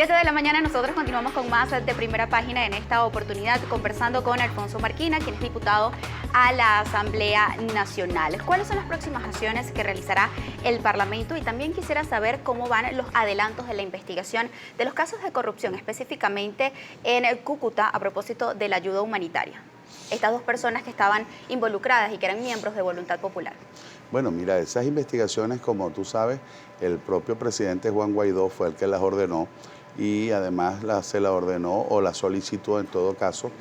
7 de la mañana nosotros continuamos con más de Primera Página, en esta oportunidad conversando con Alfonso Marquina, quien es diputado a la Asamblea Nacional. ¿Cuáles son las próximas acciones que realizará el Parlamento? Y también quisiera saber cómo van los adelantos de la investigación de los casos de corrupción, específicamente en Cúcuta, a propósito de la ayuda humanitaria. Estas dos personas que estaban involucradas y que eran miembros de Voluntad Popular. Bueno, mira, esas investigaciones, como tú sabes, el propio presidente Juan Guaidó fue el que las ordenó y además se la ordenó o la solicitó en todo caso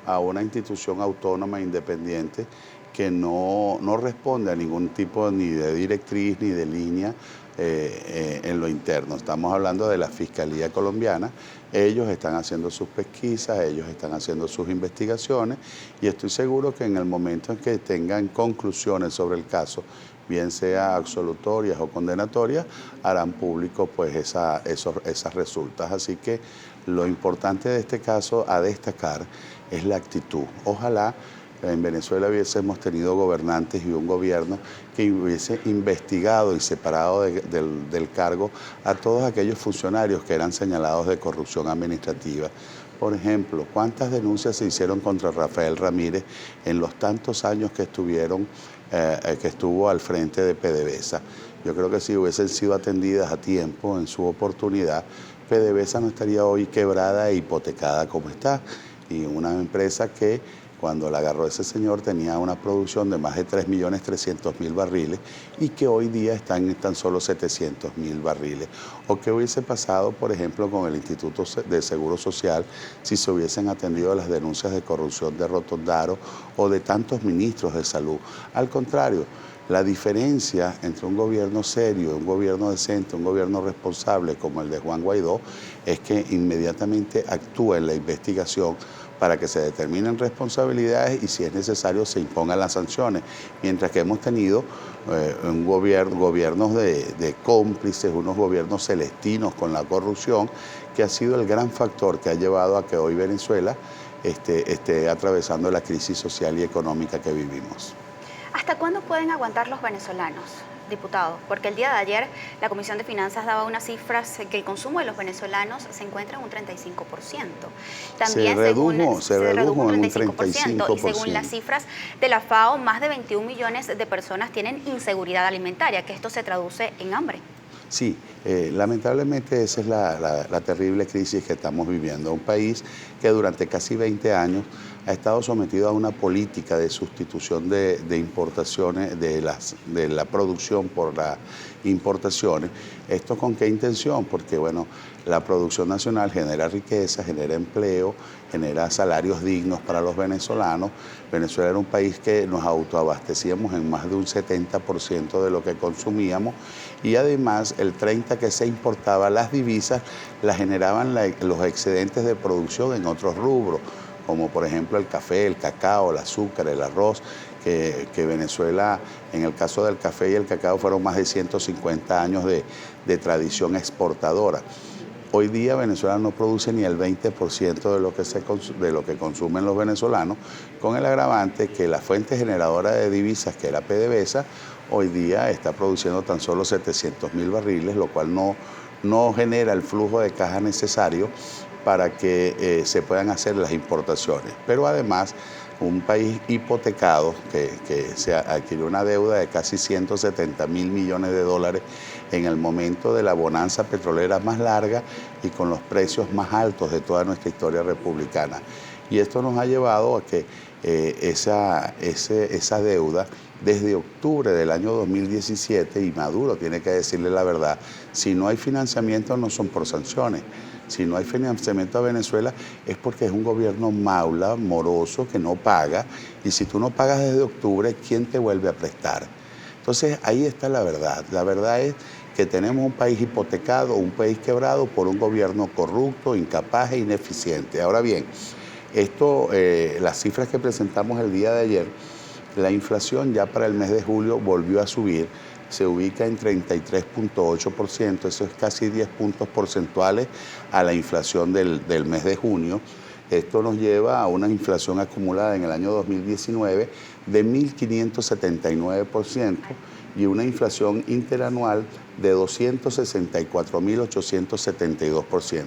a una institución autónoma e independiente que no responde a ningún tipo ni de directriz ni de línea en lo interno. Estamos hablando de la Fiscalía Colombiana. Ellos están haciendo sus pesquisas, ellos están haciendo sus investigaciones y estoy seguro que en el momento en que tengan conclusiones sobre el caso, bien sea absolutorias o condenatorias, harán público pues esas resultas. Así que lo importante de este caso a destacar es la actitud. Ojalá en Venezuela hubiésemos tenido gobernantes y un gobierno que hubiese investigado y separado del cargo a todos aquellos funcionarios que eran señalados de corrupción administrativa. Por ejemplo, ¿cuántas denuncias se hicieron contra Rafael Ramírez en los tantos años que estuvo al frente de PDVSA? Yo creo que si hubiesen sido atendidas a tiempo, en su oportunidad, PDVSA no estaría hoy quebrada e hipotecada como está. Y una empresa que cuando la agarró ese señor tenía una producción de más de 3.300.000 barriles y que hoy día están en tan solo 700.000 barriles. ¿O qué hubiese pasado, por ejemplo, con el Instituto de Seguro Social si se hubiesen atendido las denuncias de corrupción de Rotondaro o de tantos ministros de salud? Al contrario, la diferencia entre un gobierno serio, un gobierno decente, un gobierno responsable como el de Juan Guaidó es que inmediatamente actúa en la investigación para que se determinen responsabilidades y si es necesario se impongan las sanciones, mientras que hemos tenido gobiernos de cómplices, unos gobiernos celestinos con la corrupción, que ha sido el gran factor que ha llevado a que hoy Venezuela esté atravesando la crisis social y económica que vivimos. ¿Hasta cuándo pueden aguantar los venezolanos, diputado? Porque el día de ayer la Comisión de Finanzas daba unas cifras que el consumo de los venezolanos se encuentra en un 35%. También se redujo en un 35%. Y según las cifras de la FAO, más de 21 millones de personas tienen inseguridad alimentaria, que esto se traduce en hambre. Sí, lamentablemente esa es la terrible crisis que estamos viviendo. Un país que durante casi 20 años ha estado sometido a una política de sustitución de importaciones, de la producción por las importaciones. ¿Esto con qué intención? Porque bueno, la producción nacional genera riqueza, genera empleo, genera salarios dignos para los venezolanos. Venezuela era un país que nos autoabastecíamos en más de un 70% de lo que consumíamos y además el 30% que se importaba, las divisas las generaban los excedentes de producción en otros rubros, como por ejemplo el café, el cacao, el azúcar, el arroz, que Venezuela, en el caso del café y el cacao, fueron más de 150 años de tradición exportadora. Hoy día Venezuela no produce ni el 20% de lo que consumen los venezolanos, con el agravante que la fuente generadora de divisas, que era PDVSA, hoy día está produciendo tan solo 700.000 barriles, lo cual no genera el flujo de caja necesario para que se puedan hacer las importaciones. Pero además, un país hipotecado que se adquirió una deuda de casi 170.000 millones de dólares en el momento de la bonanza petrolera más larga y con los precios más altos de toda nuestra historia republicana. Y esto nos ha llevado a que esa deuda, desde octubre del año 2017, y Maduro tiene que decirle la verdad, si no hay financiamiento no son por sanciones. Si no hay financiamiento a Venezuela es porque es un gobierno maula, moroso, que no paga, y si tú no pagas desde octubre, ¿quién te vuelve a prestar? Entonces ahí está la verdad. La verdad es que tenemos un país hipotecado, un país quebrado por un gobierno corrupto, incapaz e ineficiente. Ahora bien, las cifras que presentamos el día de ayer, la inflación ya para el mes de julio volvió a subir, se ubica en 33.8%, eso es casi 10 puntos porcentuales a la inflación del mes de junio. Esto nos lleva a una inflación acumulada en el año 2019 de 1.579%, y una inflación interanual de 264.872%.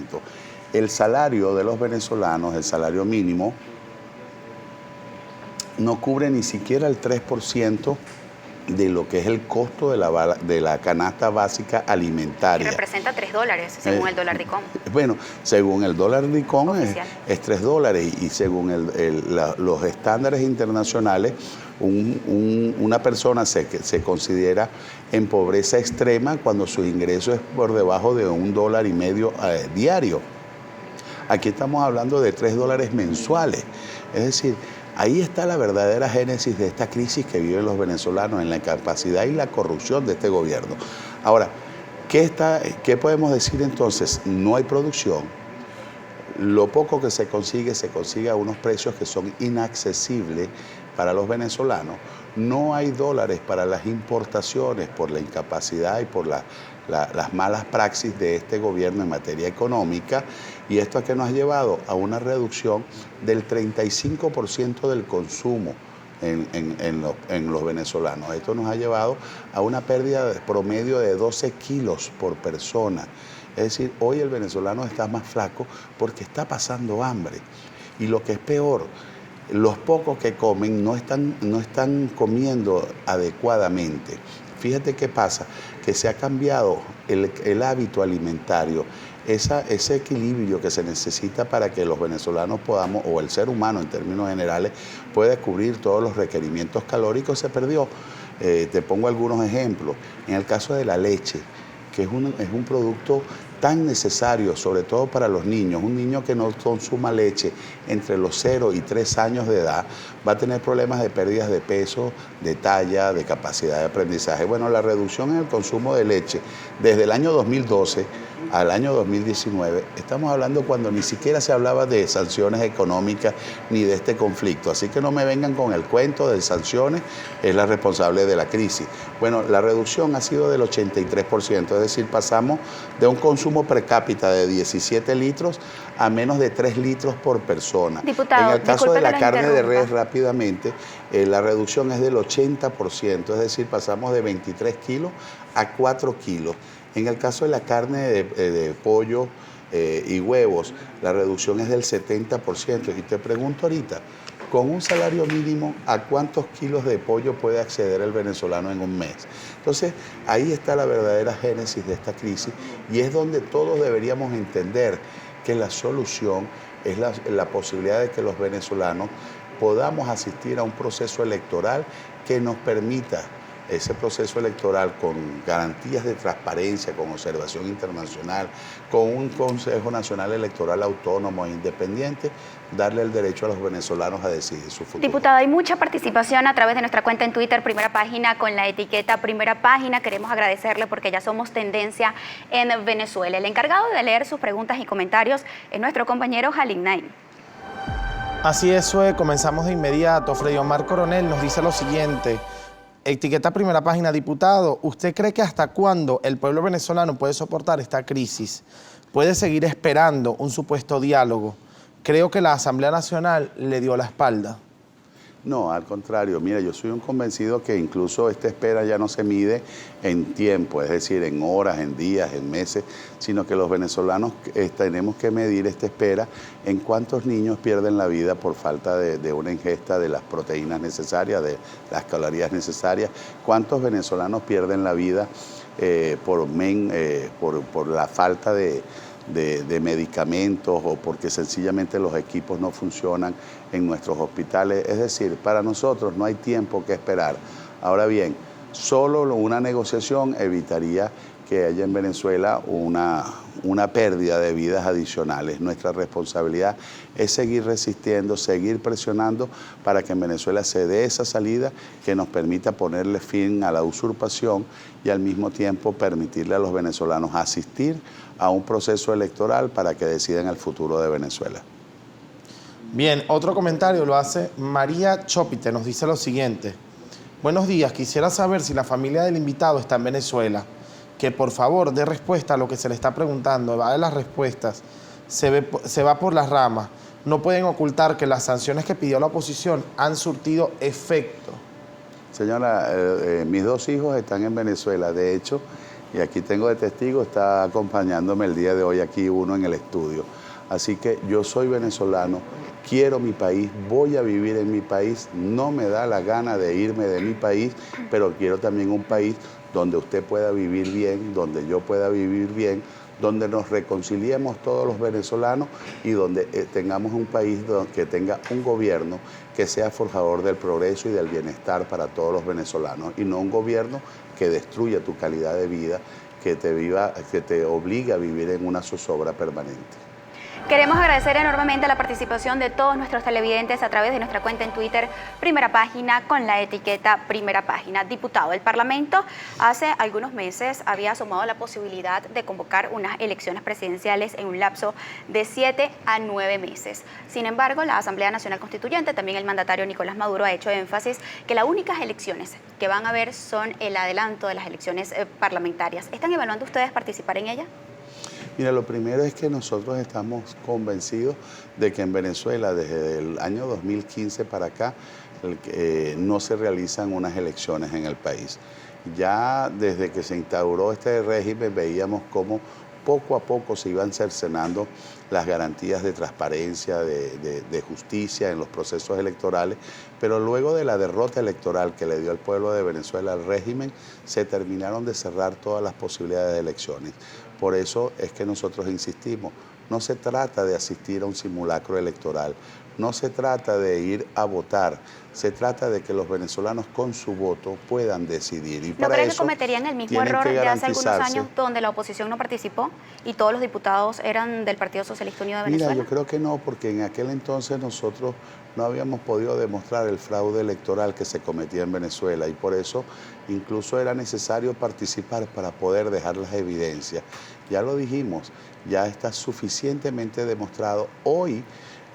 El salario de los venezolanos, el salario mínimo, no cubre ni siquiera el 3% de lo que es el costo de la canasta básica alimentaria. Que representa $3 según el dólar DICOM. Bueno, según el dólar DICOM es $3 y según los estándares internacionales, una persona se considera en pobreza extrema cuando su ingreso es por debajo de $1.50 diario. Aquí estamos hablando de $3 mensuales, es decir, ahí está la verdadera génesis de esta crisis que viven los venezolanos en la incapacidad y la corrupción de este gobierno. Ahora, ¿qué podemos decir entonces? No hay producción. Lo poco que se consigue a unos precios que son inaccesibles para los venezolanos. No hay dólares para las importaciones por la incapacidad y por las malas praxis de este gobierno en materia económica. ¿Y esto a qué nos ha llevado? A una reducción del 35% del consumo en los venezolanos. Esto nos ha llevado a una pérdida de promedio de 12 kilos por persona. Es decir, hoy el venezolano está más flaco porque está pasando hambre. Y lo que es peor, los pocos que comen no están comiendo adecuadamente. Fíjate qué pasa, que se ha cambiado el hábito alimentario, ese equilibrio que se necesita para que los venezolanos podamos, o el ser humano en términos generales, pueda cubrir todos los requerimientos calóricos, se perdió. Te pongo algunos ejemplos. En el caso de la leche, que es un producto tan necesario, sobre todo para los niños. Un niño que no consuma leche entre los 0 y 3 años de edad va a tener problemas de pérdidas de peso, de talla, de capacidad de aprendizaje. Bueno, la reducción en el consumo de leche desde el año 2012 al año 2019, estamos hablando cuando ni siquiera se hablaba de sanciones económicas ni de este conflicto. Así que no me vengan con el cuento de sanciones, es la responsable de la crisis. Bueno, la reducción ha sido del 83%, es decir, pasamos de un consumo per cápita de 17 litros a menos de 3 litros por persona. Diputado, en el caso de la carne de res, interrumpa. rápidamente, la reducción es del 80%, es decir, pasamos de 23 kilos a 4 kilos. En el caso de la carne de pollo y huevos, la reducción es del 70%. Y te pregunto ahorita, con un salario mínimo, ¿a cuántos kilos de pollo puede acceder el venezolano en un mes? Entonces, ahí está la verdadera génesis de esta crisis y es donde todos deberíamos entender que la solución es la posibilidad de que los venezolanos podamos asistir a un proceso electoral que nos permita ese proceso electoral con garantías de transparencia, con observación internacional, con un Consejo Nacional Electoral autónomo e independiente, darle el derecho a los venezolanos a decidir su futuro. Diputado, hay mucha participación a través de nuestra cuenta en Twitter, Primera Página, con la etiqueta Primera Página. Queremos agradecerle porque ya somos tendencia en Venezuela. El encargado de leer sus preguntas y comentarios es nuestro compañero Halim Naim. Así es, comenzamos de inmediato. Freddy Omar Coronel nos dice lo siguiente. Etiqueta Primera Página, diputado, ¿usted cree que hasta cuándo el pueblo venezolano puede soportar esta crisis? ¿Puede seguir esperando un supuesto diálogo? Creo que la Asamblea Nacional le dio la espalda. No, al contrario, mira, yo soy un convencido que incluso esta espera ya no se mide en tiempo, es decir, en horas, en días, en meses, sino que los venezolanos tenemos que medir esta espera en cuántos niños pierden la vida por falta de una ingesta de las proteínas necesarias, de las calorías necesarias, cuántos venezolanos pierden la vida por la falta de medicamentos o porque sencillamente los equipos no funcionan en nuestros hospitales. Es decir, para nosotros no hay tiempo que esperar. Ahora bien, solo una negociación evitaría que haya en Venezuela una pérdida de vidas adicionales. Nuestra responsabilidad es seguir resistiendo, seguir presionando para que en Venezuela se dé esa salida que nos permita ponerle fin a la usurpación y al mismo tiempo permitirle a los venezolanos asistir a un proceso electoral para que decidan el futuro de Venezuela. Bien, otro comentario lo hace María Chopite, nos dice lo siguiente. Buenos días, quisiera saber si la familia del invitado está en Venezuela. Que por favor dé respuesta a lo que se le está preguntando, va de las respuestas, se va por las ramas. No pueden ocultar que las sanciones que pidió la oposición han surtido efecto. Señora, mis dos hijos están en Venezuela, de hecho, y aquí tengo de testigo, está acompañándome el día de hoy aquí uno en el estudio. Así que yo soy venezolano, quiero mi país, voy a vivir en mi país, no me da la gana de irme de mi país, pero quiero también un país donde usted pueda vivir bien, donde yo pueda vivir bien, donde nos reconciliemos todos los venezolanos y donde tengamos un país que tenga un gobierno que sea forjador del progreso y del bienestar para todos los venezolanos y no un gobierno que destruya tu calidad de vida, que te obliga a vivir en una zozobra permanente. Queremos agradecer enormemente la participación de todos nuestros televidentes a través de nuestra cuenta en Twitter, Primera Página, con la etiqueta Primera Página. Diputado, el Parlamento hace algunos meses había asomado la posibilidad de convocar unas elecciones presidenciales en un lapso de 7 a 9 meses. Sin embargo, la Asamblea Nacional Constituyente, también el mandatario Nicolás Maduro, ha hecho énfasis que las únicas elecciones que van a haber son el adelanto de las elecciones parlamentarias. ¿Están evaluando ustedes participar en ella? Mira, lo primero es que nosotros estamos convencidos de que en Venezuela desde el año 2015 para acá no se realizan unas elecciones en el país. Ya desde que se instauró este régimen veíamos cómo poco a poco se iban cercenando las garantías de transparencia, de justicia en los procesos electorales, pero luego de la derrota electoral que le dio al pueblo de Venezuela al régimen, se terminaron de cerrar todas las posibilidades de elecciones. Por eso es que nosotros insistimos, no se trata de asistir a un simulacro electoral, no se trata de ir a votar, se trata de que los venezolanos con su voto puedan decidir. Y ¿No creen que cometerían el mismo error de hace algunos años donde la oposición no participó y todos los diputados eran del Partido Socialista Unido de Venezuela? Mira, yo creo que no, porque en aquel entonces nosotros no habíamos podido demostrar el fraude electoral que se cometía en Venezuela y por eso incluso era necesario participar para poder dejar las evidencias. Ya lo dijimos, ya está suficientemente demostrado. Hoy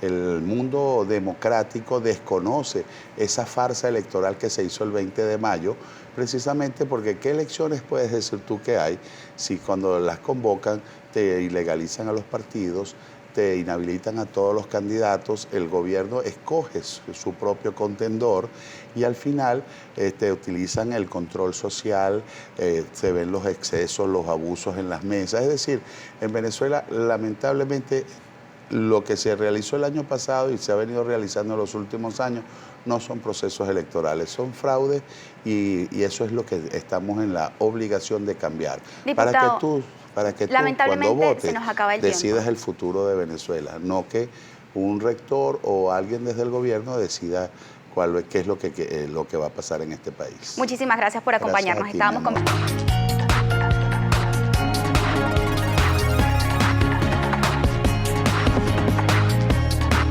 el mundo democrático desconoce esa farsa electoral que se hizo el 20 de mayo, precisamente porque ¿qué elecciones puedes decir tú que hay si cuando las convocan te ilegalizan a los partidos, te inhabilitan a todos los candidatos, el gobierno escoge su propio contendor y al final utilizan el control social, se ven los excesos, los abusos en las mesas? Es decir, en Venezuela lamentablemente lo que se realizó el año pasado y se ha venido realizando en los últimos años no son procesos electorales, son fraudes y eso es lo que estamos en la obligación de cambiar. Diputado, para que tú lamentablemente cuando votes se nos acaba el decidas tiempo. el futuro de Venezuela, no que un rector o alguien desde el gobierno decida qué es lo que va a pasar en este país. Muchísimas gracias por acompañarnos. Gracias a ti, mi amor.